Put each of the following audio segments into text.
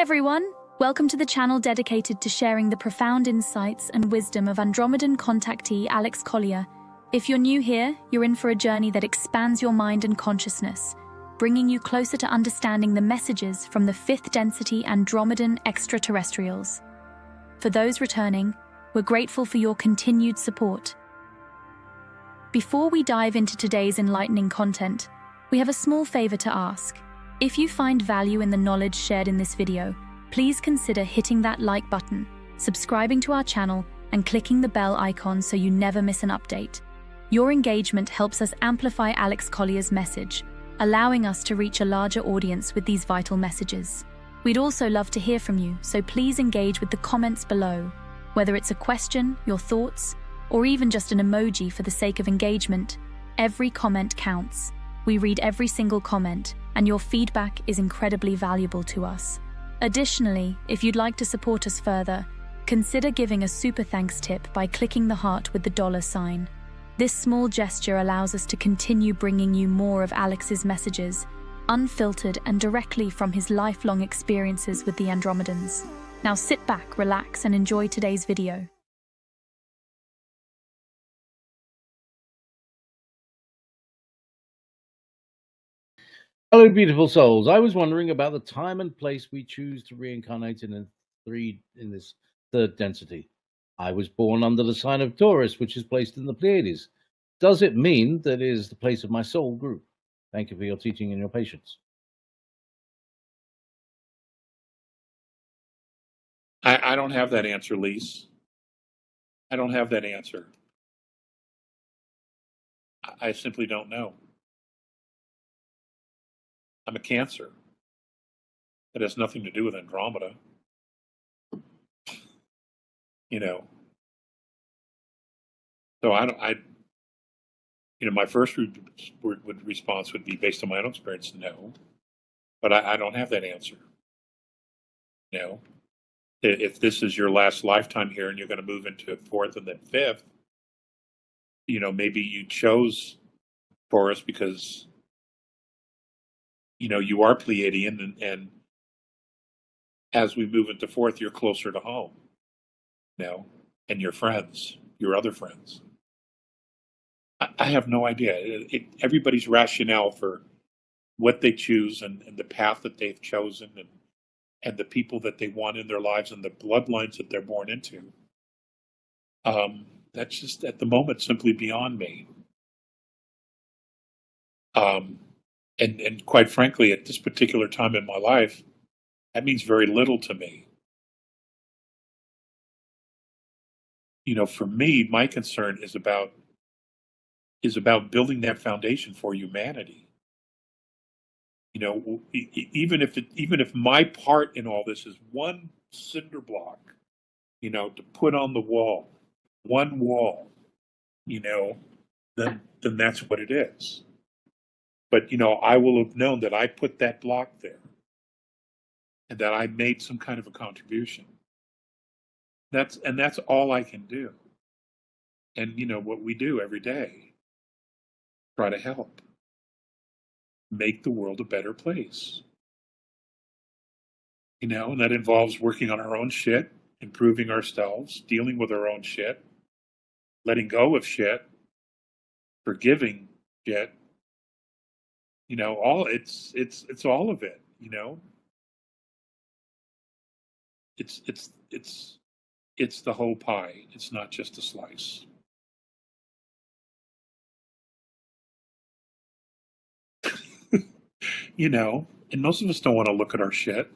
everyone! Welcome to the channel dedicated to sharing the profound insights and wisdom of Andromedan contactee Alex Collier. If you're new here, you're in for a journey that expands your mind and consciousness, bringing you closer to understanding the messages from the fifth density Andromedan extraterrestrials. For those returning, we're grateful for your continued support. Before we dive into today's enlightening content, we have a small favor to ask. If you find value in the knowledge shared in this video, please consider hitting that like button, subscribing to our channel, and clicking the bell icon so you never miss an update. Your engagement helps us amplify Alex Collier's message, allowing us to reach a larger audience with these vital messages. We'd also love to hear from you, so please engage with the comments below. Whether it's a question, your thoughts, or even just an emoji for the sake of engagement, every comment counts. We read every single comment, and your feedback is incredibly valuable to us. Additionally, if you'd like to support us further, consider giving a super thanks tip by clicking the heart with the $sign. This small gesture allows us to continue bringing you more of Alex's messages, unfiltered and directly from his lifelong experiences with the Andromedans. Now sit back, relax, and enjoy today's video. Hello, beautiful souls. I was wondering about the time and place we choose to reincarnate in this third density. I was born under the sign of Taurus, which is placed in the Pleiades. Does it mean that it is the place of my soul group? Thank you for your teaching and your patience. I don't have that answer, Lise. I don't have that answer. I simply don't know. I'm a Cancer. It has nothing to do with Andromeda. So my first response would be based on my own experience, no. But I don't have that answer. If this is your last lifetime here and you're going to move into fourth and then fifth, maybe you chose Taurus because you are Pleiadian, and as we move into fourth, you're closer to home, and your friends, your other friends. I have no idea. Everybody's rationale for what they choose and the path that they've chosen and the people that they want in their lives and the bloodlines that they're born into, that's just at the moment simply beyond me. And quite frankly, at this particular time in my life, that means very little to me. For me, my concern is about building that foundation for humanity. Even if my part in all this is one cinder block, to put on the wall, one wall, then that's what it is. But, I will have known that I put that block there and that I made some kind of a contribution. That's all I can do. And, what we do every day, try to help make the world a better place. And that involves working on our own shit, improving ourselves, dealing with our own shit, letting go of shit, forgiving shit. It's all of it, It's the whole pie. It's not just a slice. And most of us don't want to look at our shit.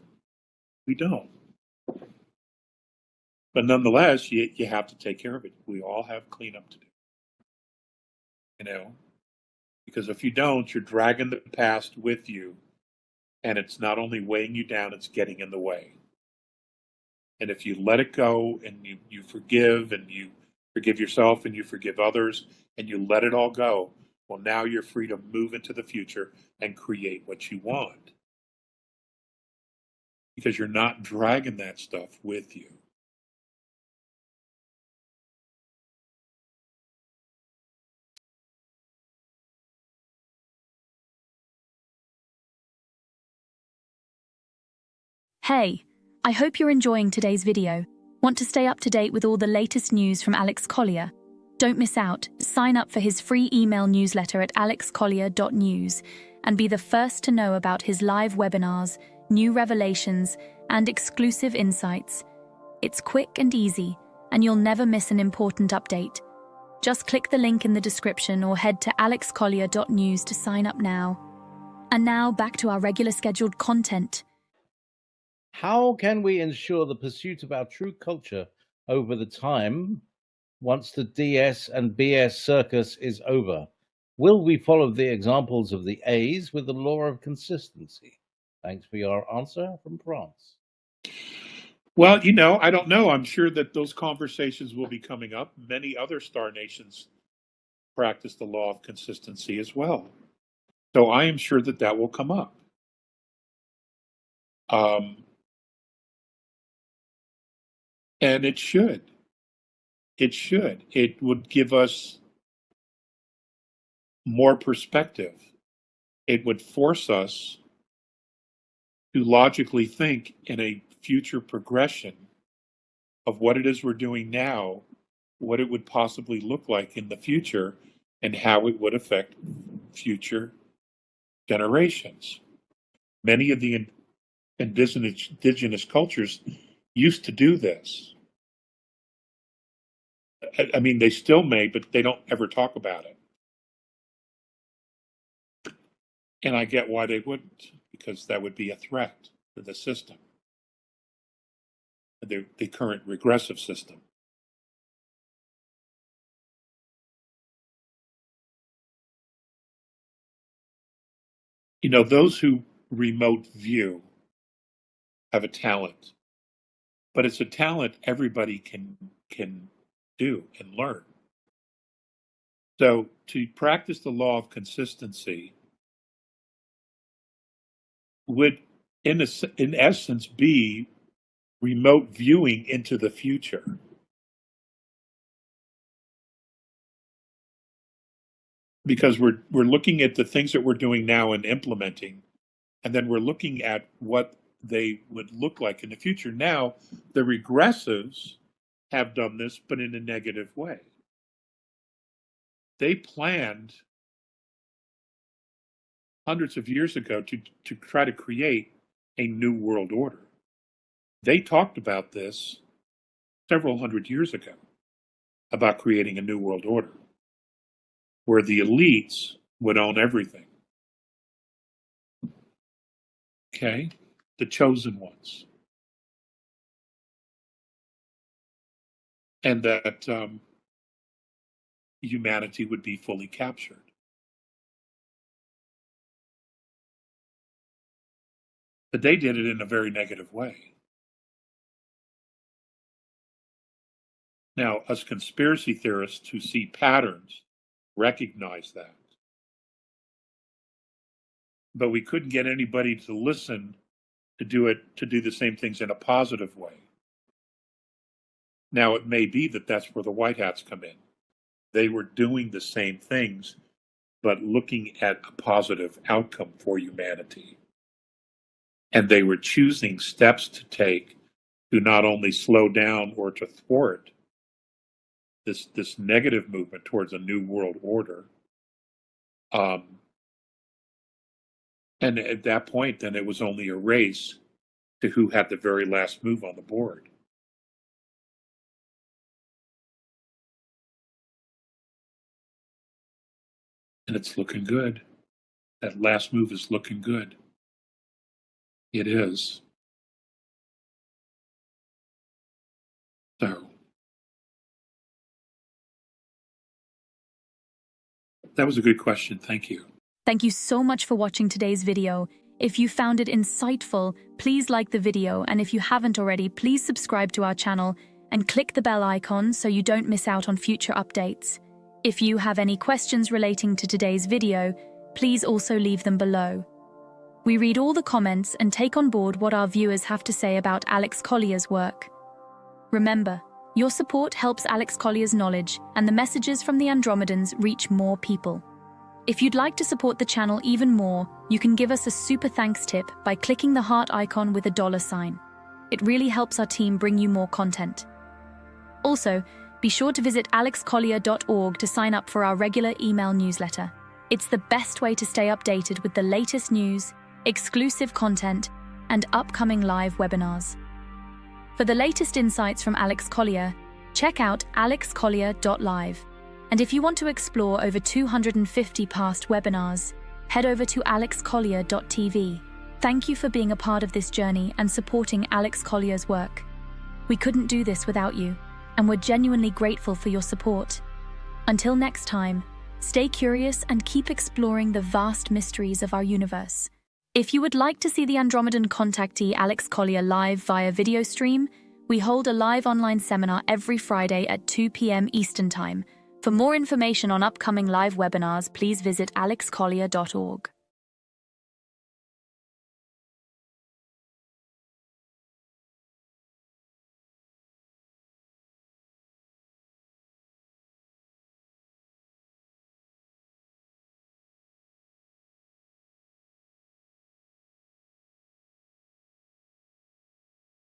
We don't. But nonetheless, you have to take care of it. We all have cleanup to do. Because if you don't, you're dragging the past with you, and it's not only weighing you down, it's getting in the way. And if you let it go and you forgive and you forgive yourself and you forgive others and you let it all go, well, now you're free to move into the future and create what you want. Because you're not dragging that stuff with you. Hey, I hope you're enjoying today's video. Want to stay up to date with all the latest news from Alex Collier? Don't miss out. Sign up for his free email newsletter at alexcollier.news and be the first to know about his live webinars, new revelations, and exclusive insights. It's quick and easy, and you'll never miss an important update. Just click the link in the description or head to alexcollier.news to sign up now. And now back to our regular scheduled content. How can we ensure the pursuit of our true culture over the time once the DS and BS circus is over? Will we follow the examples of the A's with the law of consistency? Thanks for your answer from France. Well, I don't know. I'm sure that those conversations will be coming up. Many other star nations practice the law of consistency as well. So I am sure that that will come up. And it should. It should. It would give us more perspective. It would force us to logically think in a future progression of what it is we're doing now, what it would possibly look like in the future, and how it would affect future generations. Many of the indigenous cultures used to do this. I mean, they still may, but they don't ever talk about it. And I get why they wouldn't, because that would be a threat to the system, the current regressive system. Those who remote view have a talent, but it's a talent everybody can do and learn. So to practice the law of consistency would, in essence, be remote viewing into the future. Because we're looking at the things that we're doing now and implementing, and then we're looking at what they would look like in the future. Now, the regressives have done this, but in a negative way. They planned hundreds of years ago to try to create a new world order. They talked about this several hundred years ago, about creating a new world order, where the elites would own everything. Okay? The chosen ones. And that humanity would be fully captured. But they did it in a very negative way. Now, us conspiracy theorists who see patterns recognize that. But we couldn't get anybody to listen to do the same things in a positive way. Now, it may be that that's where the white hats come in. They were doing the same things, but looking at a positive outcome for humanity. And they were choosing steps to take to not only slow down or to thwart this negative movement towards a new world order. And at that point, then it was only a race to who had the very last move on the board. And it's looking good. That last move is looking good. It is. So, that was a good question. Thank you. Thank you so much for watching today's video. If you found it insightful, please like the video, and if you haven't already, please subscribe to our channel and click the bell icon so you don't miss out on future updates. If you have any questions relating to today's video, please also leave them below. We read all the comments and take on board what our viewers have to say about Alex Collier's work. Remember, your support helps Alex Collier's knowledge and the messages from the Andromedans reach more people. If you'd like to support the channel even more, you can give us a super thanks tip by clicking the heart icon with a $sign. It really helps our team bring you more content. Also, be sure to visit alexcollier.org to sign up for our regular email newsletter. It's the best way to stay updated with the latest news, exclusive content, and upcoming live webinars. For the latest insights from Alex Collier, check out alexcollier.live. And if you want to explore over 250 past webinars, head over to alexcollier.tv. Thank you for being a part of this journey and supporting Alex Collier's work. We couldn't do this without you, and we're genuinely grateful for your support. Until next time, stay curious and keep exploring the vast mysteries of our universe. If you would like to see the Andromedan contactee Alex Collier live via video stream, we hold a live online seminar every Friday at 2 p.m. Eastern Time. For more information on upcoming live webinars, please visit alexcollier.org.